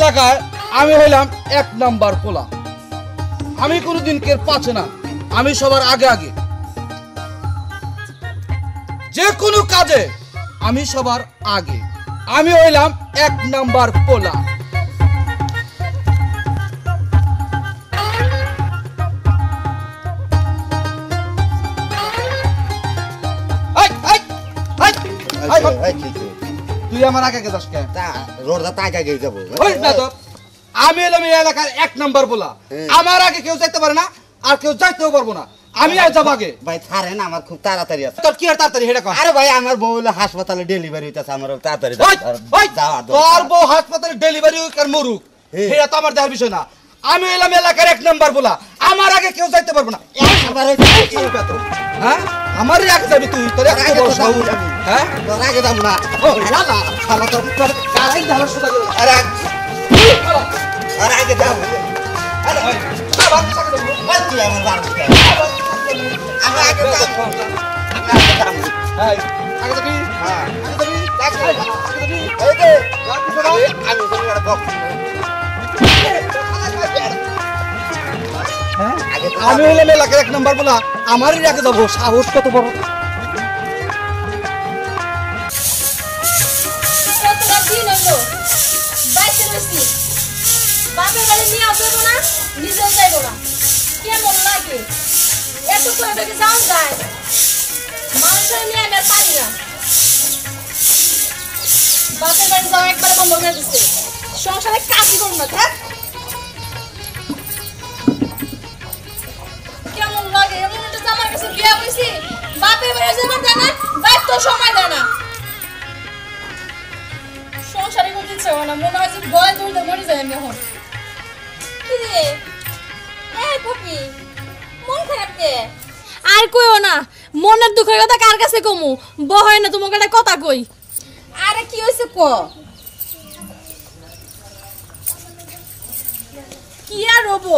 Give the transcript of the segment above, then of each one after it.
এলাকায় আমি হইলাম 1 নাম্বার পোলা। আমি কোনোদিন কের পাছে না, আমি সবার আগে আগে। যে কোনো কাজে আমি সবার আগে। আমি হইলাম 1 নাম্বার পোলা। তুই আমার আগে কে যাস কে? রোডটা তাই আগে যাবো। আমি এলাম এই এলাকার 1 নাম্বার পোলা। আমার আগে কেউ যাইতে পারে না, আর কেউ যাইতেও পারবো না। আমি আর যাব আগে। ভাই ছাড়েন, আমার খুব তাড়াতাড়ি আছে। তোর কি আর তাড়াতাড়ি হেডা কর? আরে ভাই আমার বউ হলো হাসপাতালে ডেলিভারি হইতাছে, আমার তাড়াতাড়ি তোর বউ হাসপাতালে ডেলিভারি আর মরুক, এটা তো আমার দেখার বিষয় না। আমি এলাম এলাকার 1 নাম্বার পোলা। আমার আগে কেউ যাইতে পারবো না। হ্যাঁ, আমার আগে যাবি তুই? তোর আগে বড় সাহস। হ্যাঁ, তোর আগে যাব না। ও ইয়ালা শালা তোর কারাই ধারা সুদা করে। আরে আগে যাব। আরে বাবা সাথে দেবো। তুই আমার বাড়ি আমি আগে যাব। হ্যাঁ, আগে যাবি। হ্যাঁ, আগে যাবি। আগে যাবি। এই যে আমি তোমার বক্স। আমি হইলাম এলাকার 1 নাম্বার পোলা। আমারই আগে যাবো। সাহস কত বড়! বাপের বাড়ি নিয়ে আসবো না, নিজেও যাইবো না। কেমন লাগে এত করে থেকে যাওয়া যায়? মানুষের নিয়ে আমি আর পারি না। বাপের বাড়ি যাওয়া একবার বন্ধ করে দিচ্ছে। সংসারে কাজই করবো না। হ্যাঁ, কেমন লাগে? এমন একটা জামার কাছে বিয়ে হয়েছি, বাপের বাড়ি যাবার দেয় না, বাইর তো সময় দেয় না। সংসারে করতে ইচ্ছে হয় না, মনে হয় যে গলায় দৌড়তে মরে যায় আমি এখন। আর কইও না, মনের দুঃখের কথা কার কাছে কমু? বহাই না তোমাকে একটা কথা কই। আরে কি হইছে ক? কি আর হবো,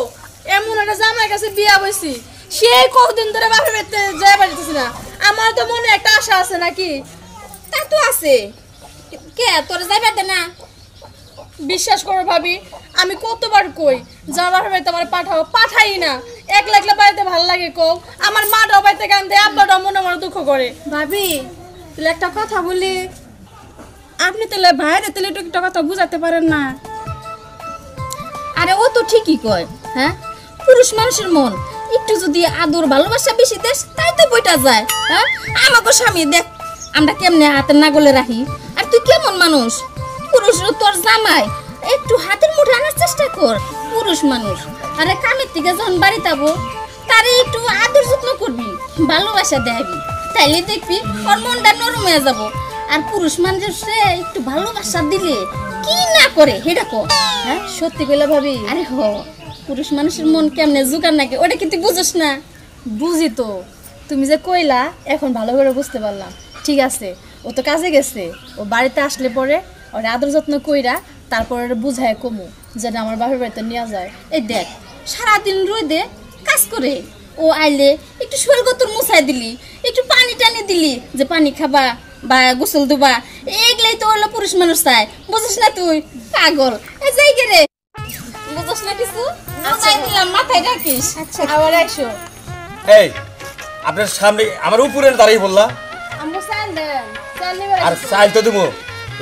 এমন একটা জামাইয়ের কাছে বিয়া হইছি, সেই কতদিন ধরে বাপের বাড়িতে যাই পারতেছি না। আমার তো মনে একটা আশা আছে নাকি? তা তো আছে। কে তোর যাইবার দে না? বিশ্বাস করো ভাবি, আমি কতবার কই যাবার বাড়িতে আমার পাঠাও, পাঠাই না। একলা একলা বাড়িতে ভালো লাগে কও? আমার মাটাও বাড়িতে কান্দে, আব্বাটাও মনে মনে দুঃখ করে। ভাবি তাহলে একটা কথা বলি, আপনি তাহলে ভাইরে তাহলে একটু একটা কথা বুঝাতে পারেন না? আরে ও তো ঠিকই কয়। হ্যাঁ, পুরুষ মানুষের মন একটু যদি আদর ভালোবাসা বেশি দেশ তাই তো বইটা যায়। হ্যাঁ, আমাকে স্বামী দেখ আমরা কেমনে হাতের নাগলে রাখি, আর তুই কেমন মানুষ? পুরুষ তোর জামাই, একটু হাতের মুঠে আনার চেষ্টা কর। পুরুষ মানুষ আরে কামের থেকে যখন বাড়ি যাবো তারে একটু আদর যত্ন করবি, ভালোবাসা দেখাবি, তাইলে দেখবি ওর মনটা নরম হয়ে যাবো। আর পুরুষ মানুষে একটু ভালোবাসা দিলে কি না করে সেটা কর। হ্যাঁ সত্যি কইলা ভাবি। আরে হ, পুরুষ মানুষের মন কেমনে জোগাড় নাকি ওটা কি তুই বুঝিস না? বুঝি তো, তুমি যে কইলা এখন ভালো করে বুঝতে পারলাম। ঠিক আছে, ও তো কাজে গেছে, ও বাড়িতে আসলে পরে ওর আদর যত্ন কইরা তারপরে বুঝায় কমু যেটা আমার বাপের বাড়িতে নিয়ে যায়। এই দেখ সারাদিন রোদে কাজ করে, ও আইলে একটু শরীর গতর মুছাই দিলি, একটু পানি টানি দিলি যে পানি খাবা বা গোসল দিবা, এগুলাই তো হলো পুরুষ মানুষ চায়। বুঝিস না তুই? পাগল এই যাই গে রে, বুঝিস না কিছু? মাথায় দিলাম, মাথায় রাখিস। আচ্ছা আবার আইসো। এই আপনার সামনে আমার উপরে দাঁড়িয়ে বললা আমরা চাল দেন, চাল নিবে। আর চাল তো দেবো।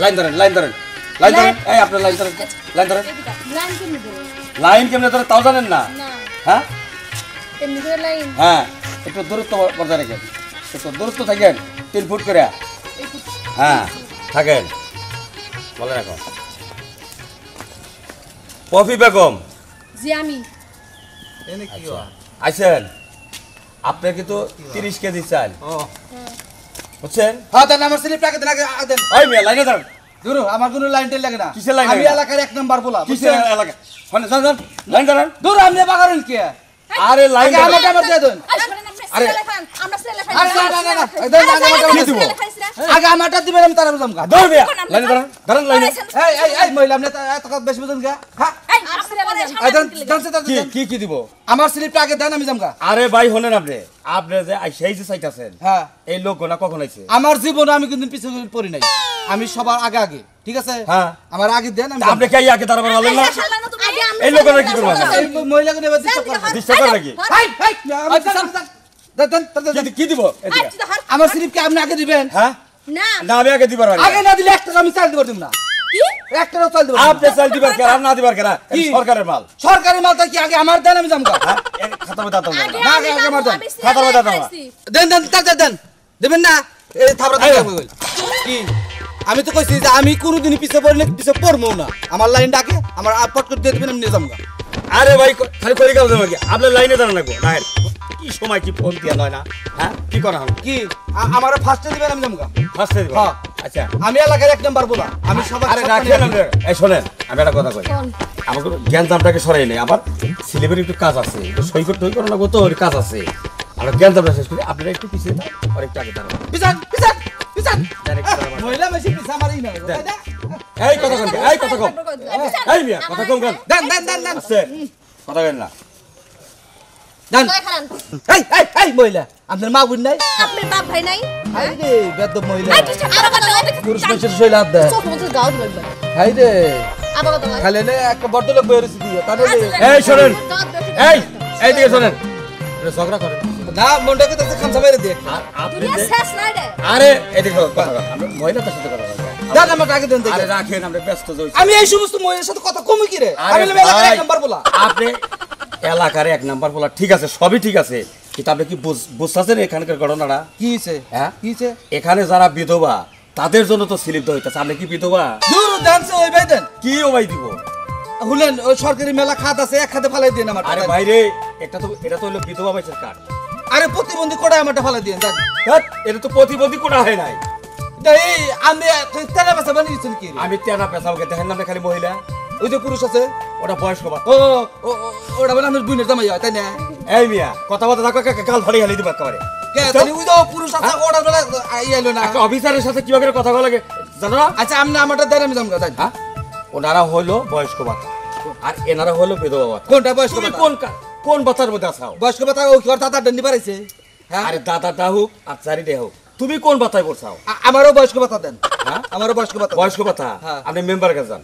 লাইন ধরেন, লাইন ধরেন, লাইন ধরেন। এই আপনার লাইন ধরেন, লাইন ধরেন। লাইন কেমনে দেব? লাইন কেমনে ধরে তাও জানেন না? না হ্যাঁ এমনি করে লাইন। হ্যাঁ, একটু দূরত্ব বজায় রাখেন, একটু দূরত্ব থাকেন 3 ফুট করে। হ্যাঁ থাকেন। বলে রাখো। পপি বেগম জি আমি। আইছেন? আপনার কিন্তু 30 কেজি চাল বুঝছেন? হ্যাঁ দেন, আমার স্লিপটাকে দেন, আগে দেন। ওই মেয়ে লাইনে দাঁড়ান। দূর, আমার কোনো লাইন টেন লাগে না। কিসের লাইন আমি লাগে না? এলাকার 1 নাম্বার পোলা। কিসের এলাকা? লাইন দাঁড়ান। দূর, আপনি বাগারেন কি? আরে লাইন আগে আমাকে আবার দিয়ে দেন। আরে আমরা সেলে খাই। আরে না না না, এই দেন, আগে আমাকে কি দিব? আগে আমারটা দিবেন, আমি তারা বুঝাম গা। দৌড় মিয়া, লাইনে দাঁড়ান, দাঁড়ান লাইনে। এই এই এই মহিলা, আপনি এত কথা বেশি বুঝেন গা? হ্যাঁ এই আমরা সেলে এই দেন, জানছে তো কি দেন। কি কি দিব? আমার স্লিপটা আগে দেন, আমি যাম গা। আরে ভাই হলেন আপনি, আপনি যে সেই যে চাইতাছেন হ্যাঁ, এই লোক না কখন আইছে? আমার জীবনে আমি কিন্তু পিছু পড়ি নাই। আমি সবার আগে আগে ঠিক আছে হ্যাঁ। আমার আগে দেন আমি আপনি কি আগে দাঁড়াবেন বলেন না আগে আমরা এই লোকেরা কি করবে এই মহিলাকে নেবে দিতে পারবো ডিস্টার্ব করে নাকি কি দিব এদিকে আমার স্লিপ কি আপনি আগে দিবেন হ্যাঁ না না আমি আগে দিবার পারি আগে না দিলে একটা আমি চাল দিব না কি একটাও চাল দিব আপনি চাল দিবার কেন আর না দিবার কেন কি? সরকারের মাল সরকারি মালটা কি আগে আমার দেন আমি জামগা হ্যাঁ এর খাতা মধ্যে দাও আগে না, আমি আগে যাবো, মারতাম। আমি খাতার মধ্যে দাও। খাইছি। দেন দেন দেন দেবেন না এই থাবড়া এই। দিয়ে কি আমি তো কইছি যে আমি কোনোদিন পিছে পড়লে পিছে পড়বো না আমার লাইন ডাকে আমার আপট করে দিয়ে দিবেন আমি নিয়ে যাবো আরে ভাই খালি করি কাজ দেবো কি আপনার লাইনে দাঁড়ান লাগবো লাইন কি সময় কি ফোন দিয়া নয় না হ্যাঁ কি করা হলো কি আমার ফার্স্টে দিবেন আমি যাবো ফার্স্টে দিব হ্যাঁ। আচ্ছা আমি এলাকার এক নাম্বার বলা আমি সবাই আরে রাখেন আমরা এই শোনেন আমি একটা কথা কই আমাকে জ্ঞান দামটাকে সরাই নেই আবার সিলেবারি একটু কাজ আছে একটু সই করতে হই করো না তো ওর কাজ আছে আমরা জ্ঞান দামটা শেষ করি আপনারা একটু পিছিয়ে দাও আর একটু আগে দাঁড়ান পিছান পিছান পিছান Direct দাঁড়ান। মহিলা মেশিন পিছা মারি না এই কথা কম এই কথা কম এই মিয়া কথা কম কেন দেন দেন দেন দেন আছে কথা কেন না দেন দয় খান। এই মহিলা আপনার মা বুঝ নাই আপনার বাপ ভাই নাই হাই রে বেদব মহিলা আই কিছু আরো কথা পুরুষ মানুষের শৈল হাত দেয় চোখ মতো গাও লাগবে হাই রে আবার কথা খালি না একটা বড় লোক বইরে দিয়ে তাহলে এই শোনেন এই দিকে শোনেন এটা ঝগড়া করেন না মনটাকে তো খামসা মেরে দিয়ে আর আপনি দুনিয়া যে- শেষ নাই রে আরে এদিকে কথা কন। আমরা মহিলাদের সাথে কথা বলবো দেন আমার আগে দেন আরে দেখি। রাখেন আমরা ব্যস্ত যাই আমি এই সমস্ত মহিলার সাথে কথা কমই কি রে আরে আমি এলাকার ভাই, এক নাম্বার বলা আপনি এলাকার এক নাম্বার বলা ঠিক আছে সবই ঠিক আছে কিন্তু আপনি কি বুঝতেছেন এখানকার ঘটনাটা কি হইছে হ্যাঁ? কি হইছে এখানে যারা বিধবা তাদের জন্য তো স্লিপ হইতেছে আপনি কি বিধবা দূর দামছে ওই ভাই দেন কি ও ভাই দিব হুলেন ওই সরকারি মেলা খাত আছে এক খাতে ফালাই দেন আমার আরে ভাই রে এটা তো হলো বিধবা মাইসের কার্ড আরে প্রতিবন্ধী কোটা আমারটা ফালাই দেন দেন এটা তো প্রতিবন্ধী কোটা হয় নাই এই আমি তেনা পাশা বানিয়েছেন কি রে? আমি তেনা পেশাওকে দেখেন না খালি মহিলা ওই যে পুরুষ আছে ওটা বয়স্ক বাচ্চা ও ওটা বলে আমার বুনের জামাই হয় তাই না এই মিয়া কথা বলতে থাকো কাল ফাড়ি হালি দিবা একেবারে কে তাহলে ওই যে ও পুরুষ আছে ওটা বলে আইলো না একটা অফিসারের সাথে কিভাবে কথা বলা লাগে জানো না আচ্ছা আপনি আমারটা দেন আমি জামগা তাই হ্যাঁ ওনারা হলো বয়স্ক বাচ্চা আর এনারা হলো বিধবা বাচ্চা কোনটা বয়স্ক তুমি ভাতা? কোন বাচ্চার মধ্যে আসাও বয়স্ক ভাতা ও কি ওর দাদা দণ্ডি পারাইছে হ্যাঁ আরে দাদাটা হোক আর চারিটা হোক তুমি কোন বাচ্চায় পড়ছাও আমারও বয়স্ক ভাতা দেন হ্যাঁ আমারও বয়স্ক ভাতা দেন। বয়স্ক বাচ্চা হ্যাঁ। আপনি মেম্বার কাছে যান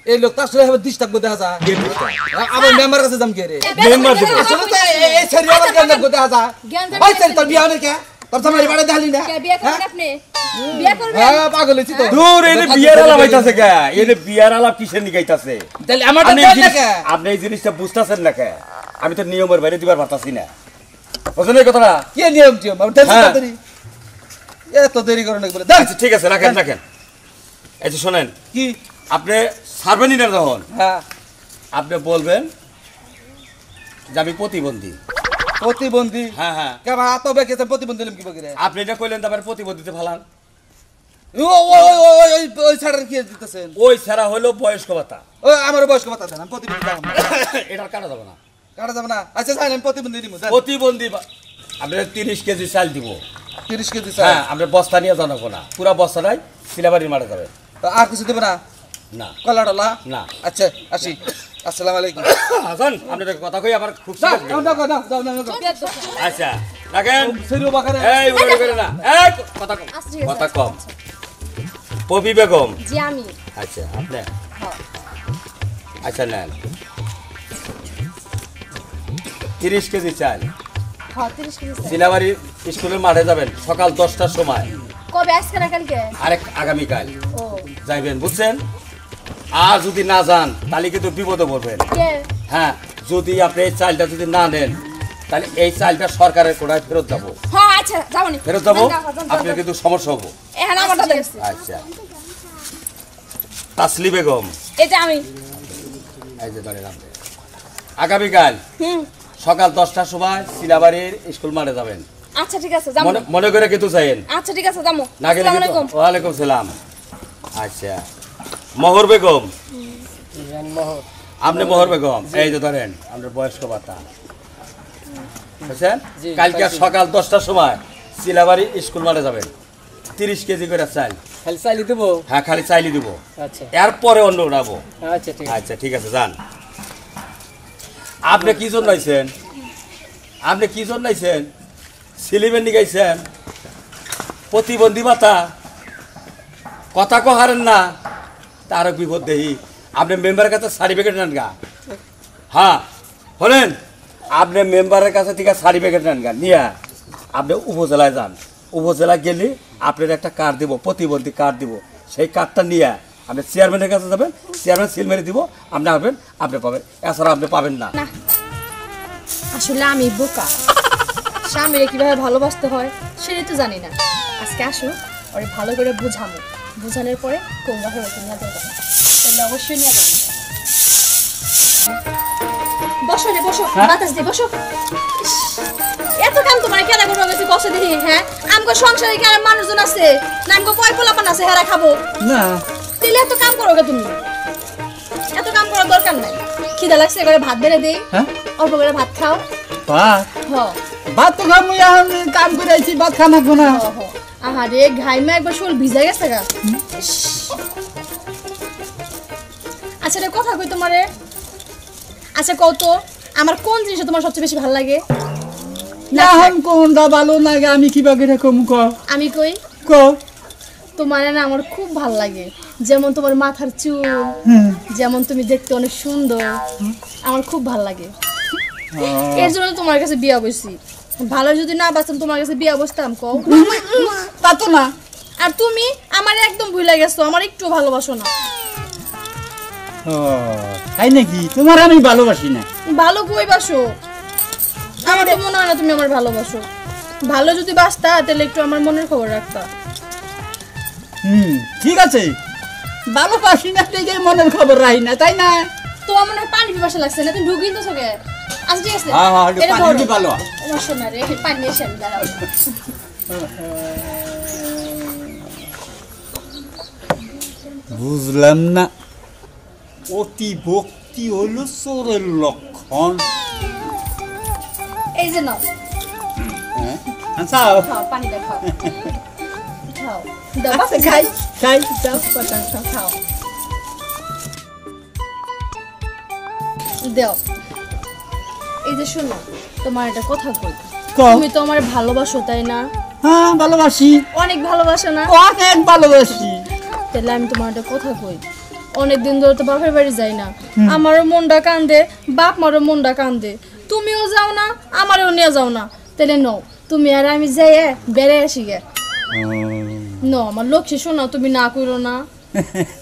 এই লোক তার সাথে হবে 20 টাকা দেখা যায় কে দিচ্ছে? আমার মেম্বার কাছে যাম কে রে মেম্বার দিব। আসলে তো এই সেরি আমার কেন দেখা যায় জ্ঞান জানি ভাই সেরি তোর বিয়া হলে কে তোর জামাই বাড়ি দেখালি না কে বিয়ে করবেন আপনি বিয়ে করবেন হ্যাঁ পাগল হইছি তো দূর এনে বিয়ার আলাপ হইতাছে কে এনে বিয়ার আলাপ কিসের নিগাইতাছে তাহলে আমারটা আপনি দেন না জিনিস- কে আপনি এই জিনিসটা বুঝতাছেন না কে আমি তো নিয়মের বাইরে দিবার পারতাছি না বুঝলেন এই কথাটা কি নিয়ম টিয়ম আমার দেন হ্যাঁ। তাড়াতাড়ি এত দেরি করে না বলে দেন আচ্ছা ঠিক আছে রাখেন রাখেন এই যে শোনেন কি আপনি সার্ভেনি না যখন হ্যাঁ আপনি বলবেন যে আমি প্রতিবন্ধী প্রতিবন্ধী হ্যাঁ হ্যাঁ কেমন এত বেকেছে প্রতিবন্ধী হলাম কি বগিরে আপনি এটা কইলেন তারপরে প্রতিবন্ধীতে ফালান ওই ছাড়ার কি দিতেছেন ওই ছাড়া হলো বয়স্ক ভাতা ওই আমার বয়স্ক ভাতা দেন আমি প্রতিবন্ধী যাবো না এটার কাটা যাবে না কাটা যাবে না আচ্ছা যাই আমি প্রতিবন্ধী দিব প্রতিবন্ধী আপনি 30 কেজি চাল দিব 30 কেজি হ্যাঁ স্যার আপনি বস্তা নিয়ে জানাবো না পুরা বস্তাটাই সিলাবাড়ির মারা যাবে আর কিছু দেবে না না কলা টলা না আচ্ছা আসি আসসালামু আলাইকুম হাসান আপনি একটা কথা কই আবার খুব যাও serious যাও হয়ে যাও যাও যাও বিয়ে করবেন। আচ্ছা রাখেন সেরিও বাকারে এই উড়ে করে না এই কথা কম আচ্ছা, ঠিক আছে, কথা আচ্ছা, কম পপি বেগম জি আমি আচ্ছা আপনি হ্যাঁ। আচ্ছা নেন 30 কেজি চাল হ্যাঁ 30 কেজি স্যার। সিলাবাড়ি স্কুলের মাঠে যাবেন সকাল 10টার সময় কবে আজকে না কালকে আরেক আগামীকাল ও যাইবেন বুঝছেন আর যদি না যান তাহলে কিন্তু বিপদে পড়বেন কে হ্যাঁ যদি আপনি এই চালটা যদি না নেন তাহলে এই চালটা সরকারের কোটায় ফেরত যাবো হ্যাঁ আচ্ছা যাও নি ফেরত যাবো যাও, যাও, যাও, আপনার যাও। কিন্তু সমস্যা হবো এখানে আমারটা দেন আচ্ছা তাসলি বেগম এটা আমি এই যে ধরে নাম আগামীকাল হুম সকাল 10টার সময় সিলাবাড়ির স্কুল মাঠে যাবেন আচ্ছা ঠিক আছে যাবো মনে করে কিন্তু চাইেন আচ্ছা ঠিক আছে যাবো না গেলে আসসালামু কিন্তু আলাইকুম ওয়ালাইকুম সালাম আচ্ছা মোহর বেগম আপনি মোহর বেগম এই যে ধরেন আপনার বয়স্ক ভাতা বুঝছেন কালকে সকাল 10টার সময় সিলাবাড়ি স্কুল মাঠে যাবেন 30 কেজি করে চাল খালি চাইলি দেবো হ্যাঁ খালি চাইলি দিব আচ্ছা এরপরে অন্য উঠাবো আচ্ছা ঠিক আচ্ছা ঠিক আছে যান আপনি কি জন্য আইছেন আপনি কি জন্য আইছেন সিলিমেন্ট নিগাইছেন প্রতিবন্ধী ভাতা কথা কো হারেন না তার বিপদ দেহি আপনি মেম্বারের কাছে সার্টিফিকেট নেন গা হ্যাঁ শোনেন আপনি মেম্বারের কাছে থেকে সার্টিফিকেট নেন গা নিয়ে আপনি উপজেলায় যান উপজেলা গেলে আপনার একটা কার্ড দিব প্রতিবন্ধী কার্ড দিব সেই কার্ডটা নিয়ে আপনি চেয়ারম্যানের কাছে যাবেন চেয়ারম্যান সিল মেরে দিব আপনি আসবেন আপনি পাবেন এছাড়া আপনি পাবেন না না আসলে আমি বোকা স্বামীরে কিভাবে ভালোবাসতে হয় সেটাই তো জানি না আজকে আসো ওরে ভালো করে বুঝাবো বুঝানোর পরে কোনটা হবে তুমি নিয়ে যাবে তাহলে অবশ্যই নিয়ে যাবে বসো রে বসো বাতাস দে বসো ইস, এত কাম তোমার কেন করবো বেশি বসে দেখি হ্যাঁ আমগো সংসারে কি আর মানুষজন আছে না আমগো কয় পোলাপান আছে হেরা খাবো না তাহলে এত কাম করো গে তুমি এত কাম করার দরকার নাই খিদা লাগছে এবারে ভাত বেড়ে দেই হ্যাঁ অল্প করে ভাত খাও ভাত হ ভাত তো খামু এখন কাম করে আইছি ভাত খানা না আহারে ঘাইমা একবার শোল ভিজা গেছে গা আচ্ছা রে কথা কই তোমারে আচ্ছা কত আমার কোন জিনিসটা তোমার সবচেয়ে বেশি ভালো লাগে না এখন কোনটা ভালো লাগে আমি কিবা করে কম ক আমি কই ক তোমার না আমার খুব ভালো লাগে যেমন তোমার মাথার চুল যেমন তুমি দেখতে অনেক সুন্দর আমার খুব ভালো লাগে এর জন্য তোমার কাছে বিয়া বসছি ভালো যদি না বাঁচতাম তোমার কাছে বিয়া বসতাম কও তা তো না আর তুমি আমার একদম ভুলে গেছো আমার একটু ভালোবাসো না তাই নাকি তোমার আমি ভালোবাসি না ভালো কই বাসো আমার তো মনে হয় না তুমি আমার ভালোবাসো ভালো যদি বাসতা তাহলে একটু আমার মনের খবর রাখতা ঠিক আছে ভালোবাসি না দেখে মনের খবর রাখি না তাই না তোমার মনে হয় পানি পিপাসা লাগছে না তুমি ঢুকিন তো চোখে আচ্ছা ঠিক আছে হ্যাঁ, হ্যাঁ, একটু এটা পানি ধরো। দিই ভালো। আমার সোনা রে পানি এসে আমি দাঁড়াও বুঝলাম না অতি ভক্তি হলো চোরের লক্ষণ এই যে নাও আচ্ছা খাও পানিটা খাও খাও দাও বাসে খাই খাই দাও পাতা খাও খাও দাও এই যে শোনো তোমার একটা কথা কই কও। তুমি তো আমার ভালোবাসো তাই না হ্যাঁ ভালোবাসি অনেক ভালোবাসো না অনেক ভালোবাসি তাহলে আমি তোমার একটা কথা কই অনেক দিন ধরে তো বাপের বাড়ি যাই না আমারও মনটা কান্দে বাপ মারও মনটা কান্দে তুমিও যাও না আমারও নিয়ে যাও না তাহলে নো তুমি আর আমি যাই বেড়ে আসি গে নো আমার লক্ষ্মী শোনা তুমি না কইরো না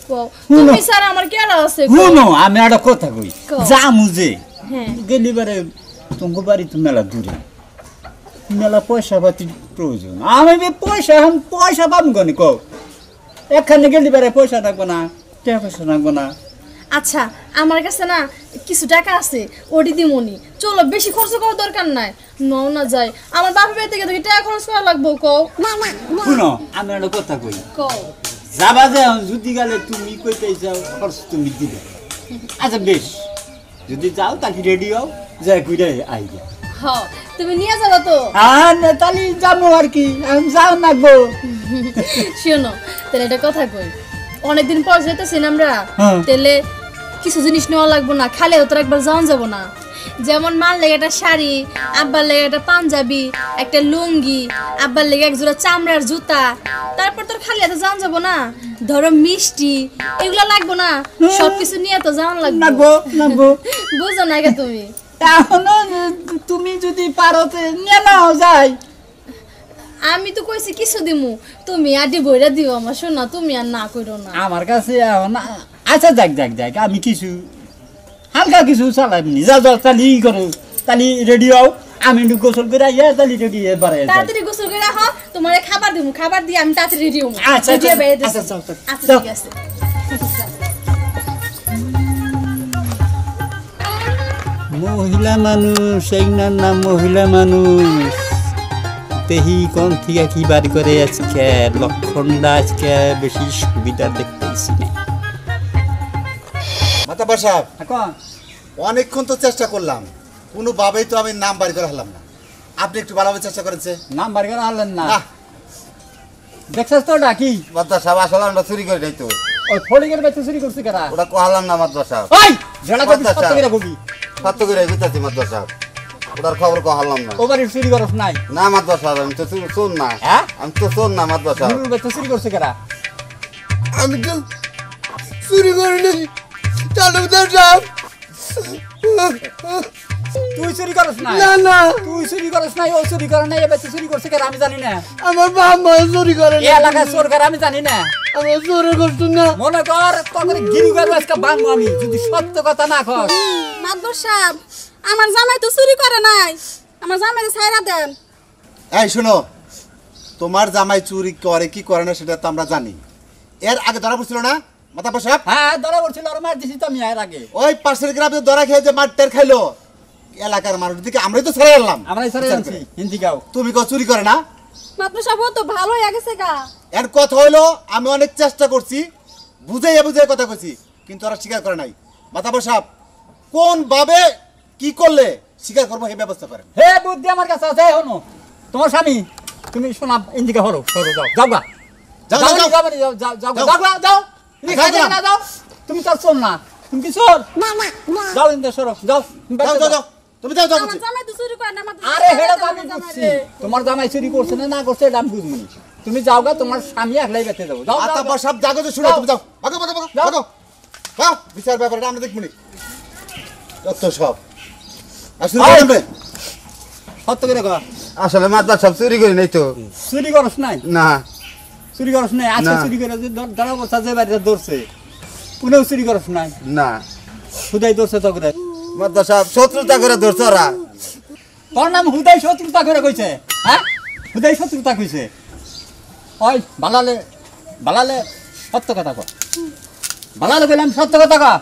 কও, তুমি স্যার আমার কেরা আছে কও। শুনো আমি একটা কথা কই কও। যা মুজে হ্যাঁ গেলিবারে তোমার বাড়ি তো মেলা দূরে মেলা পয়সা পাতির প্রয়োজন আমি পয়সা এখন পয়সা পাবো কেন কও এখানে গেলিবারে পয়সা রাখবো না টাকা পয়সা রাখবো না আচ্ছা আমার কাছে না কিছু টাকা আছে ওটি দিমনি চলো বেশি খরচ করার দরকার নাই নও না যাই আমার বাপের বাড়ি থেকে টাকা খরচ করা লাগবো কও শুনো আমি একটা কথা কই কও যাবা যে যদি গেলে তুমি কইতে যাও খরচ তুমি দিবে আচ্ছা বেশ যদি যাও তাকে রেডি হও যাই কইরে আই যা হ তুমি নিয়ে যাবো তো তাহলে যাবো আর কি আমি যাও নাকবো শোনো তাহলে একটা কথা কই অনেকদিন পর যেতেছি না আমরা হ্যাঁ। তাহলে কিছু জিনিস নেওয়া লাগবো না খালে তোর একবার যাওয়া যাবো না যেমন মার লেগে একটা শাড়ি আব্বার লেগে একটা পাঞ্জাবি একটা লুঙ্গি আব্বার লেগে এক জোড়া চামড়ার জুতা তারপর তোর খালি এত যাওয়া যাবো না ধরো মিষ্টি এগুলো লাগবো না সবকিছু নিয়ে তো যাওয়া লাগবে নাকবো নাকবো বুঝো না গে তুমি এখনো তুমি যদি পারো তো নিয়ে নাও যাই আমি তো কইছি কিছু দিমু তুমি আডি বইরা দিও আমার শোনা তুমি আর না কইরো না আমার কাছে এখন আচ্ছা যাক যাক যাক আমি কিছু হালকা কিছু চালাইনি যাও যাও তাহলে ই করো তাহলে রেডি হও আমি একটু গোসল করে আইয়া তাহলে রেডি এবারে তাড়াতাড়ি গোসল করে রাখো তোমারে খাবার দিমু খাবার দিয়ে আমি তাড়াতাড়ি রেডি হবো আচ্ছা, Ready হয়ে বাইরে আচ্ছা, দিছি। যাও, যাও, আচ্ছা যাও। ঠিক আছে মহিলা মানুষ এই না মহিলা মানুষ তেহি কোন থেকে কি বাড়ি করে আজকে লক্ষণটা আজকে বেশি সুবিধা দেখতেছি না মাতাবার সাহেব এখন অনেকক্ষণ তো চেষ্টা করলাম কোনোভাবেই তো আমি নাম বাড়ি করে হলাম না আপনি একটু ভালোভাবে চেষ্টা করেছে নাম বাড়ি করে আনলেন না না দেখছিস তো ডাকি মাদ্রাস সাহেব আসলে আমরা চুরি করে যাই তো ওই ফলিকের বাচ্চা চুরি করছে কারা ওটা কোহালাম না মাদ্রাস সাহেব ওই জেলা কবি আচ্ছা, সত্য করে কবি সত্য করে বুঝতেছি মাদ্রাস সাহেব ওটার খবর কোহালাম না ও বাড়ির চুরি করস নাই না মাদ্রাস সাহেব আমি তো শোন না হ্যাঁ? আমি তো শোন না মাদ্রাস সাহেব নুরুল বাচ্চা চুরি করছে কারা আমি তো চুরি করিনি তালুকদার সাহেব। তুই চুরি করছ না? না না, তুই চুরি করছ না, ও চুরি করে না, এবার তুই চুরি করছিস কেন আমি জানি না। আমার বাপ মা চুরি করে এই এলাকায় চোর করে আমি জানি না। আমার চুরি করতো না। মনে কর তোর গিরি করবো আজকে বাংবো আমি যদি সত্য কথা না কর। মাদবর সাহেব, আমার জামাই তো চুরি করে নাই, আমার জামাই ছাইরা দেন। এই শোনো, তোমার জামাই চুরি করে কি করে না সেটা তো আমরা জানি। এর আগে ধরা পড়ছিল না মাতাব্বর সাহেব? হ্যাঁ ধরা পড়ছিল, আর মার দিছি তো আমি এর আগে। ওই পাশের গ্রামে ধরা খেয়ে যে মারটার খাইলো, এলাকার মানুষ দিকে আমরাই তো ছেড়ে এলাম। আমরাই সরে যাচ্ছি হিন্দি গাও। তুমি কো চুরি করে না? মাদবর সাহেব ও তো ভালো হয়ে গেছে গা। এর কথা হইলো আমি অনেক চেষ্টা করছি, বুঝাইয়া বুঝাই কথা কইছি, কিন্তু ওরা স্বীকার করে নাই। মাতাব্বর সাহেব কোন ভাবে কি করলে স্বীকার করবো এই ব্যবস্থা করেন। হে বুদ্ধি আমার কাছে আছে। হনো তোমার স্বামী, তুমি শোনা ইন্দিকে হলো সরো, যাও যাও গা, যাও, যাও যাও, যাও যাও যাও যাও যাও। যাও যাও যাও তুমি খাই যাও, না যাও। তুমি তো চোর না, তুমি কি চোর? যাও ইন্দে সরো, যাও তুমি যাও বাড়িতে যাও যাও। যাও, তুমি যাও যাও আমার বলছি। জামাই তো চুরি করে না, মাদবর আরে সাহেব, হেডা তো আমার আমি জামাই বুঝছি, রে। তোমার জামাই চুরি করছে না না করছে এটা আমি বুঝবো না। তুমি যাও গা, তোমার স্বামী একলাই বেঁচে যাবো। যাও যাও, মাতাব্বর যাও। সাহেব জাগো তো শুনো, যাও। তুমি যাও, ভাগো ভাগো ভাগো যাও। ভাগো। যাও, বিচার ব্যাপারটা আমরা দেখবো নি। যত সব আসলে আয়। আমরা সত্য করে কর, আসলে মাতবার সব চুরি করি নাই তো। চুরি করস নাই? না চুরি করস নাই? আজকে না। চুরি করে যে ধরা বসা যে বাড়িতে ধরছে, কোনেও চুরি করস নাই? না, হুদাই ধরছে তো করে। মাতবার সব শত্রুতা করে ধরছ ওরা। তোর নাম হুদাই শত্রুতা করে কইছে? হ্যাঁ হুদাই শত্রুতা কইছে? ওই বালালে বালালে সত্য কথা কর, বালালে কইলাম সত্য কথা কর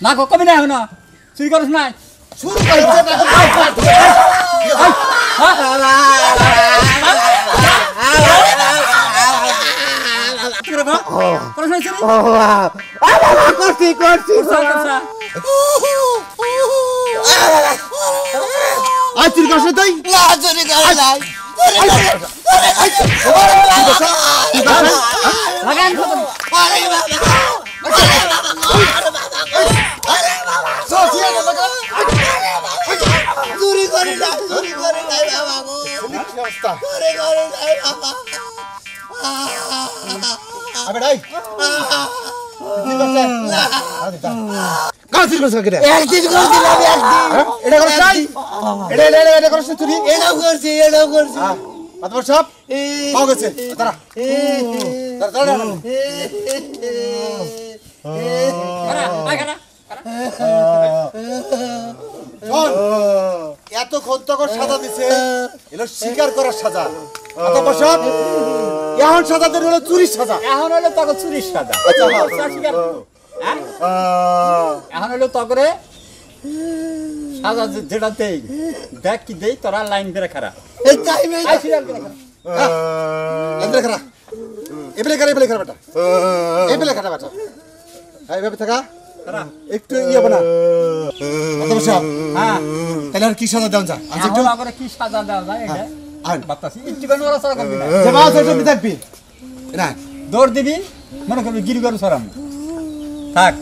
না, কবি না এখন চুরি করস নাই? শুরু করছে করছি করছি। আজ চুরি করছে তাই না চুরি করে নাই। লাগান চুরি করে নাই, চুরি করে নাই বাবা গো। চুরি করে নাই বাবা। আবে ডাই কাজ চুরি করছে কেটে একদিন করছিলাম, একদিন। এটা করছ নাই? এটা করছ চুরি? এটাও করছি, এটাও করছি। মাতাব্বর সাহেব পাও গেছে, দাঁড়া দাঁড়া দাঁড়া। শোন, এতক্ষণ তখন সাজা দিছে, এলো স্বীকার করার সাজা। মাতাব্বর সাহেব এখন সাজা দেন হলো চুরির সাজা। এখন হলো তোকে চুরির সাজা। আচ্ছা, হ্যাঁ। স্বীকার করতো। হ্যাঁ? এখন হলো তকরে সাজা যেটা দেই, দেখ কি দেই, তোরা লাইন করে খারা এই টাইমে আই সিরিয়াল করে খারা। এবেলে খারা এবেলে খারা বেটা, এবেলে খারা বেটা, এইভাবে থাকা একটু ইয়ে বানা। মাতাব্বর সাহেব হ্যাঁ তাহলে আর কি সাজা দেন যা আচ্ছা একটু এখন আগরে কি সাজা দেওয়া যায় এটা আন বাতাসি একটু কেন ওরা সারা করবি না। যে মাছ ওটা থাকবি না দৌড় দিবি, মনে করবি গিরি গরু সরাম থাক।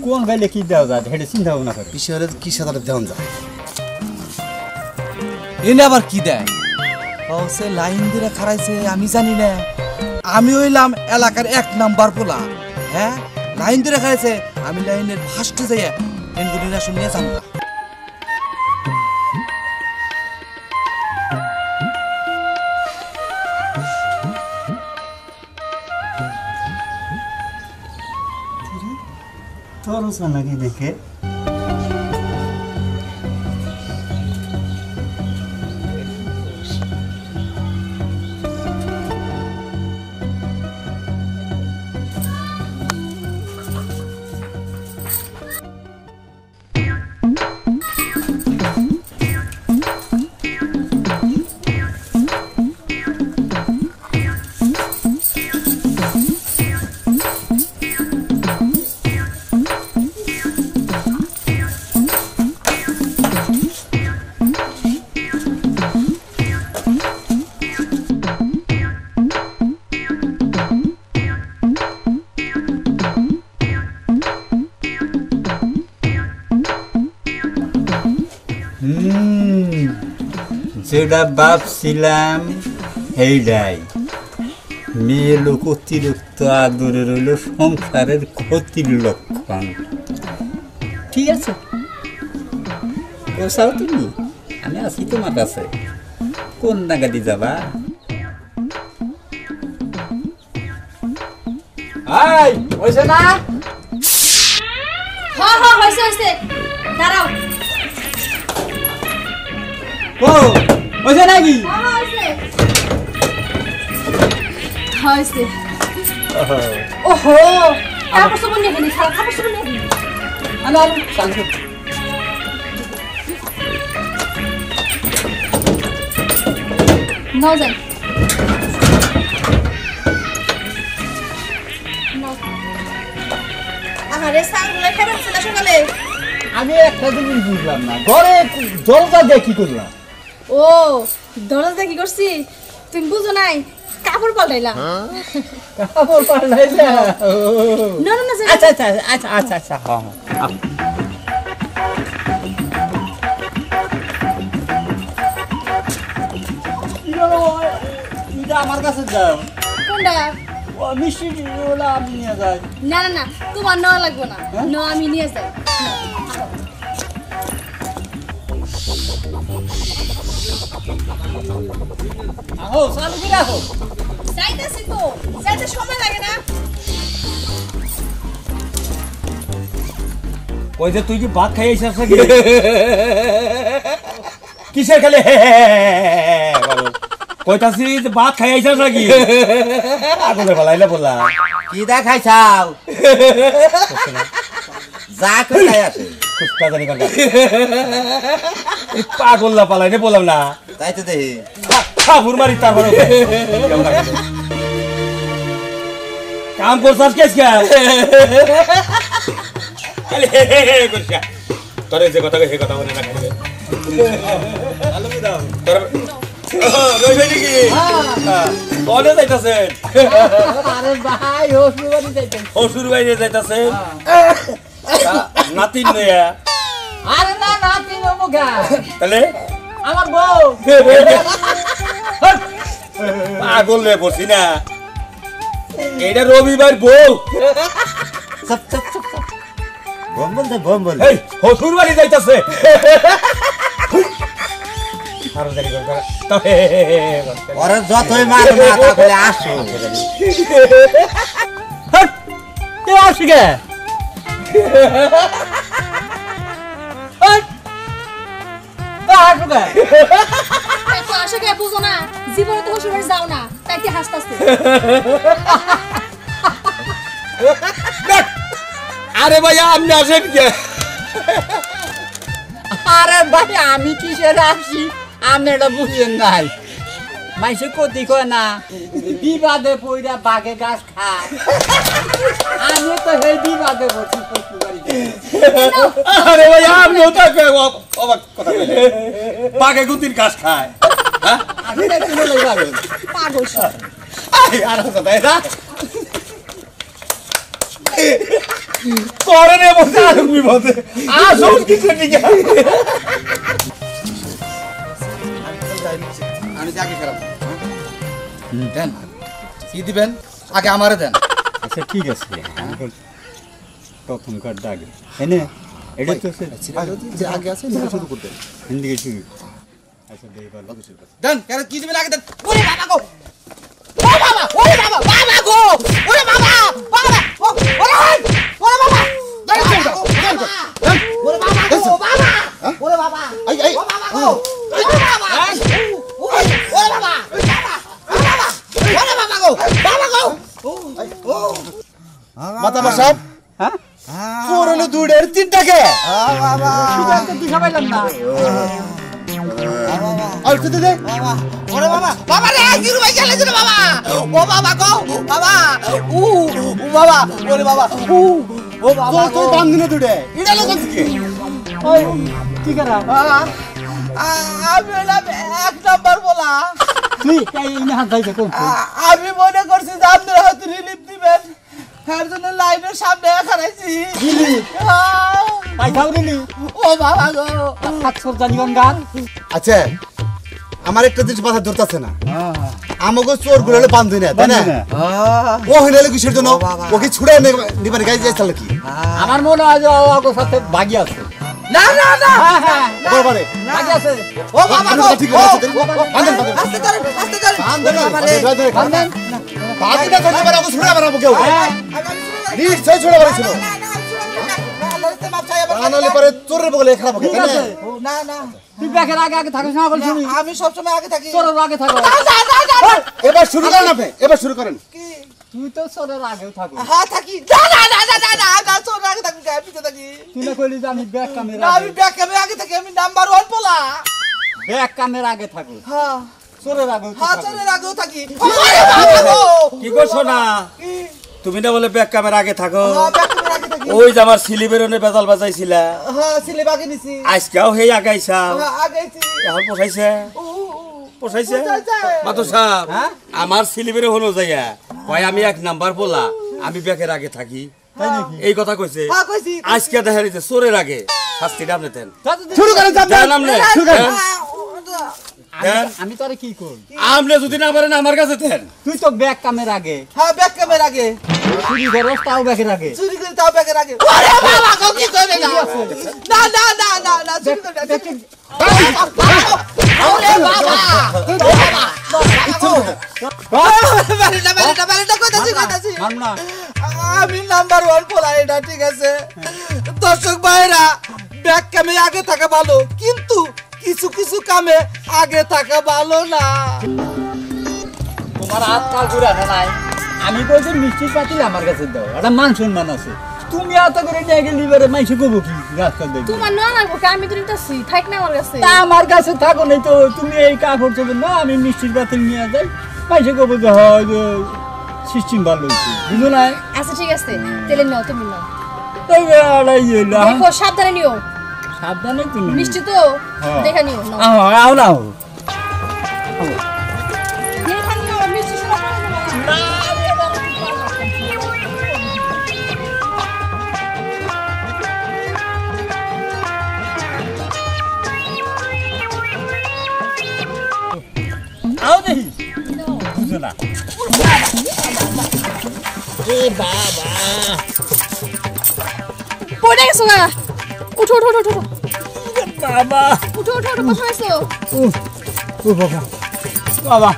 কোন গাইলে কি দেওয়া যায় হেঁটে চিন্তা ভাবনা করে। কিসের কি সাজাটা দেন যা এনে আবার কি দেয়? ও সে লাইন দিয়ে খারাইছে আমি জানি না। আমি হইলাম এলাকার 1 নাম্বার পোলা। হ্যাঁ লাইন দিয়ে খারাইছে, আমি লাইনের ফার্স্টে যাই ইনফরমেশন নিয়ে যাম না। তোর লাগে দেখে যেটা ভাবছিলাম সেইটাই। মেয়ে লোক অতিরিক্ত আদরে রইল সংসারের ক্ষতির লক্ষণ। ঠিক আছে, বসাও তুমি, আমি আছি তোমার কাছে। কোন নাগাদি যাবা? এই হইছে না? হ্যাঁ হ্যাঁ হয়েছে হয়েছে, দাঁড়াও। ও হয়েছে নাকি? হ্যাঁ হয়েছে হয়েছে। ওহো, কাপড় চোপড় নিয়ে গেলি, খারাপ কাপড় চোপড় নিয়ে গেলি। নাও যাই। আরে সাংগুলা খাবার ছিল সকালে। আমি একটা জিনিস বুঝলাম না, ঘরে দরজা দিয়ে কি করলাম? ও দরজা কি করছি তুমি বুঝো নাই? কাপড় পাল্টাইলাম। কাপড় পাল্টাইলা? না না না, আচ্ছা আচ্ছা আচ্ছা আচ্ছা আচ্ছা, হ্যাঁ হ্যাঁ। আমার কাছে যাও, কোনটা? মিষ্টি ওলা আমি নিয়ে যাই। না না না, তোমার নেওয়া লাগবে না, না আমি নিয়ে যাই। আহো চালু করে রাখো। যাইতেছি তো, যাইতে সময় লাগে না। ওই যে তুই কি ভাত খাই আইছিস নাকি? কিসের খালি কইতাছি যে ভাত খাই আইছিস নাকি? আগুনে বলাইলে বললা কি দা খাইছাও? যা কই খাই আছে কুস্তা জানি কাকা পাগল পালাইনে বললাম না, তাই তো দেখি খাবুর মারি তারপরে কাম করছাস কেসকা তোর যে কথা হে কথা মনে রাখবে কনে যাইতাছেন? আরে ভাই শ্বশুর বাইরে যাইতাছেন নাতিন নয়া? আরে না নাতি নমো গা, তাহলে আমার বউ। পাগল রে বসি না, এটা রবিবার বউ। চপ চপ চপ চপ বম বল দে বম বল এই শ্বশুর বাড়ি যাইতাছে আরো দেরি করবে ওরে যতই মার না তাহলে আসো কে আসি গে? এত আশা কে বুঝো না? জীবনে তো শ্বশুর বাড়ি যাও না, তাই কি হাসতাছে? আরে ভাই আপনি আসেন কে? আরে ভাই আমি কিসের আসি আপনি এটা বুঝলেন নাই? মাইসে কতি কয় না বিবাদে পইরা বাঘে গাছ খায়, আমি তো সেই বিবাদে বসি শ্বশুর বাড়িতে। আরে ভাই আপনি ওটাকে অবাক কথা বলে বাঘে গুতির ঘাস খায়। হ্যাঁ আসলে তুমি লই যাবেন পাগল সব। আর কথা এটা করে নে বসে আর বিপদে আসল কিছু নিকে আমি যাকে খারাপ দেন কি দিবেন আগে আমারে দেন। আচ্ছা ঠিক আছে, প্রথমকার দাগে এনে এটা তো যে আগে আছে শুরু করতে হিন্দি শুরু। আচ্ছা দেখি ভালো দেন কেন কি দিবেন আগে দেন। ওরে বাবা গো, ওরে বাবা, ওরে বাবা, বাবা গো, ওরে বাবা, বাবা, ওরে ওরে বাবা, দেন দেন দেন ওরে বাবা গো, বাবা, ওরে বাবা, এই এই ও বাবা গো, ওরে বাবা, ওরে বাবা, ওরে বাবা গো, বাবা গো, মাথা বসাব। হ্যাঁ চোর হলো দুধের তিনটাকে দিশা পাইলাম না। আর খেতে দে। ওরে বাবা, বাবা রে জিরু ভাই গেলে জিরু বাবা, ও বাবা গো, বাবা, উ বাবা, ওরে বাবা, ও বাবা তুই দাম দিনে দুধে এটা লোক থেকে ওই কি করা আমি হলাম এক নাম্বার বলা। তুই এই না হাত যাইছে কোন আমি মনে করছি যে আপনারা হয়তো রিলিফ দিবেন, এর জন্য লাইনের সামনে খারাইছি। পাইছাও দিলি ও বাবা গো, হাত সর জানি গান। আচ্ছা আমার একটা জিনিস মাথা ধরতেছে না, আমাকে চোর গুলো বান্ধি না তাই না ও হইলে কিসের জন্য ওকে ছুড়ে নিবার গাই যাইছিল কি আমার মনে হয় যে ওর সাথে ভাগি আছে না না না বাবারে ভাগি আছে ও বাবা গো ঠিক আছে আস্তে চলেন বান্ধেন বাকিটা করতে পারে ওকে ছুড়ে মারবো কেউ নিশ্চয় ছুড়ে মারছিল আনালে পরে চোরের বগলে খারাপ হবে তাই না না না তুই ব্যাকের আগে আগে থাকিস না বলছিস আমি সব সময় আগে থাকি চোরের আগে থাকো এবার শুরু করেন আপনি এবার শুরু করেন তুই তো চোরের আগেও থাকো হ্যাঁ থাকি না না না না না না আমি চোর আগে থাকি আমি পিছে থাকি তুই না কইলি যে আমি ব্যাক ক্যামেরা না আমি ব্যাক ক্যামেরা আগে থাকি আমি নাম্বার 1 পোলা ব্যাক ক্যামেরা আগে থাকো হ্যাঁ চোরের আগেও হ্যাঁ থাকো চোরের আগেও থাকি আরে বাবা গো কি করছো না কি তুমি না বলে ব্যাক ক্যামেরা আগে থাকো হ্যাঁ ব্যাক ক্যামেরা আগে থাকি ওই যে আমার সিলিবেরনে বেজাল বাজাইছিলা হ্যাঁ সিলে বাগে নিছি আজকেও হেই আগাইছা হ্যাঁ আগেছি এখন পোষাইছে পোষাইছে মাতো সাহেব আমার সিলিবেরে হলো যাইয়া ভাই আমি 1 নাম্বার বলা আমি ব্যাকের আগে থাকি এই কথা কইছে হ্যাঁ কইছি আজকে দেখা যাচ্ছে চোরের আগে শাস্তিটা আপনি দেন শুরু করেন দেন আপনি দেন আমি তোরে কি করি আপনি যদি না পারেন আমার কাছে দেন তুই তো ব্যাক ক্যামেরা আগে হ্যাঁ ব্যাক ক্যামেরা আগে চুরি করস তাও ব্যাকের আগে চুরি করে তাও ব্যাকের আগে আরে বাবা গো কি করে না না না না না না চুরি করে না আরে বাবা বাবা কইতাছি মান না আমি নাম্বার 1 পোলা এটা ঠিক আছে দর্শক ভাইরা ব্যাক ক্যামেরা আগে থাকা ভালো কিন্তু কিছু কিছু কামে আগে থাকা ভালো না তোমার হাত কাল ঘুরে নাই আমি বলছি মিষ্টি পাতিল আমার কাছে দাও একটা মান সম্মান আছে তুমি এত করে নিয়ে গেলি এবারে মাইসে কব কি রাস্তা দেখি তোমার না লাগবো আমি তো নিতেছি থাক না আমার কাছে তা আমার কাছে থাকো নাই তো তুমি এই কাপড় চোপড় না আমি মিষ্টির পাতিল নিয়ে যাই মাইসে কব যে হয় যে সিস্টেম ভালো হয়েছে বুঝো না আচ্ছা ঠিক আছে তেলে নাও তুমি নাও এই আড়াই এলা দেখো সাবধানে নিও সাবধানে তুমি মিষ্টি তো দেখে নিও নাও আও নাও দেখে নিও মিষ্টি সব আও দেখি বুঝো না এ বাবা পড়ে গেছো না উঠো উঠো উঠো উঠো বাবা উঠো উঠো উঠো কোথায় আছো ও বাবা বাবা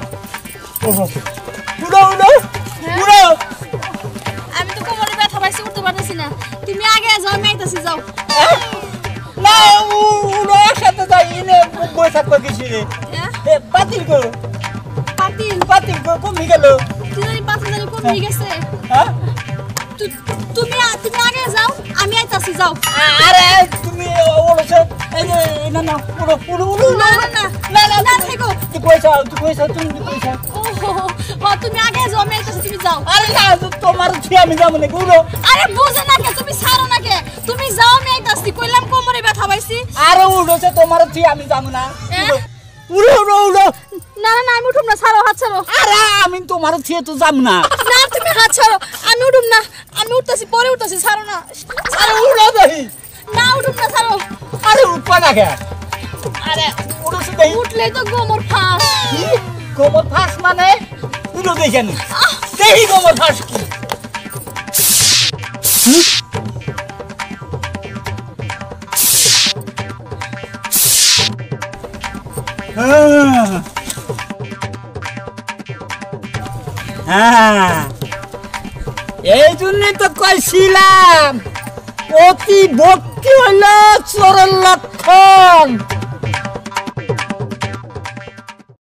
ও উড়ো উড়ো উড়ো আমি তো কোমরে ব্যথা পাইছি উঠতে পারতেছি না তুমি আগে যাও আমি আইতাছি যাও না উড়ো সাথে যাই ইনে বই থাকবা কিছু রে এ পাতিল কো পাতিল পাতিল কো কমে গেল তুই জানি পাতিল জানি কমে গেছে হ্যাঁ তুমি আগে যাও আমি আইতাছি যাও আরে তুমি ওড়ছো এই যে না না উড়ো উড়ো উড়ো না না না না না না থেকো তুই পয়সা তুমি পয়সা ও তুমি আগে যাও আমি আইতাছি তুমি যাও আরে না তোমার ছি আমি যাব না উড়ো আরে বুঝে না কে তুমি ছাড়ো না কে তুমি যাও আমি আইতাছি কইলাম কোমরে ব্যথা পাইছি আরে উড়োছে তোমার ছি আমি যাব না হ্যাঁ? উড়ো উড়ো উড়ো না না না আমি উঠুম না ছাড়ো হাত ছাড়ো আরে আমি তোমার ছি তো যাব না না তুমি হাত ছাড়ো আমি উঠুম না আমি উঠতাছি পরে উঠতাছি ছাড়ো না আরে উড়ো দেখি না উঠুম না ছাড়ো আরে উঠবা না কে আরে উড়োছে দেখি উঠলেই তো গোমর ফাঁস কি গোমর ফাঁস মানে উড়ো দেখেন দেখি গোমর ফাঁস কি এই জন্য তো কইছিলাম অতি ভক্তি হইল চোরের লক্ষণ